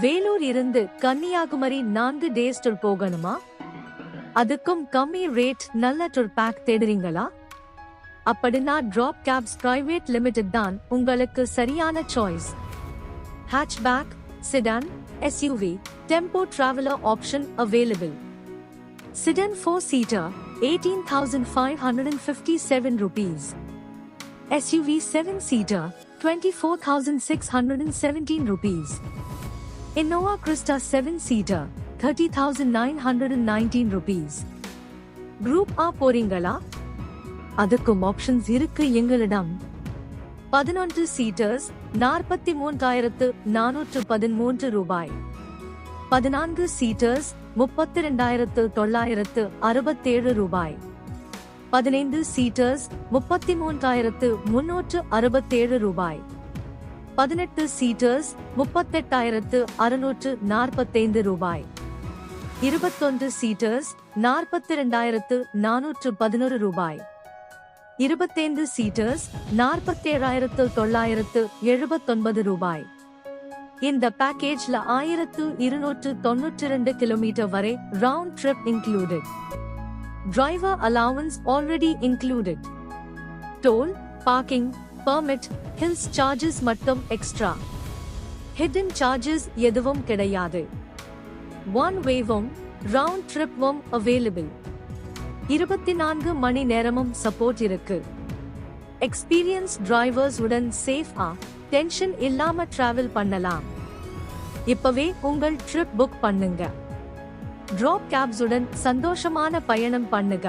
வேலூர் இருந்து Kanyakumari 4 days tour போகணுமா? அதுக்கும் கம்மி ரேட் நல்ல டூர் பேக் தேடுறீங்களா? அப்படின்னா டிராப் கேப்ஸ் பிரைவேட் லிமிடெட் தான் உங்களுக்கு சரியான choice. Hatchback, sedan, SUV, tempo traveller option available. Sedan 4-seater, 18,557 rupees. SUV 7-seater, 24,617 rupees. Innova Krista 7-seater, 30,919 rupees. Group A போறீங்களா? அதுக்கும் ஆப்ஷன்ஸ் இருக்கு எங்களிடம். 11 சீட்டர்ஸ் 43,413 ரூபாய். 14 சீட்டர்ஸ் 32,967 ரூபாய். 15 சீட்டர்ஸ் 33,367 ரூபாய். 18 சீட்டர்ஸ் 38,645 ரூபாய். 21 சீட்டர்ஸ் 42,411 ரூபாய். 25 சீட்டர்ஸ் 47,979 ரூபாய். இந்த பேக்கேஜ்ல 1,292 கிலோமீட்டர் வரை round trip included. Driver allowance already included. Toll, parking, permit, hills charges மட்டும் எக்ஸ்ட்ரா. ஹிடன் சார்ஜஸ் எதுவும் கிடையாது. ஒன் வேவும் ரவுண்ட் ட்ரிப்பும் அவைலபிள். 24 மணி நேரமும் சப்போர்ட் இருக்கு. எக்ஸ்பீரியன்ஸ் டிரைவர்ஸ் உடன் சேஃபா டென்ஷன் இல்லாம டிராவல் பண்ணலாம். இப்பவே உங்கள் ட்ரிப் புக் பண்ணுங்க. டிராப் கேப்ஸ் உடன் சந்தோஷமான பயணம் பண்ணுங்க.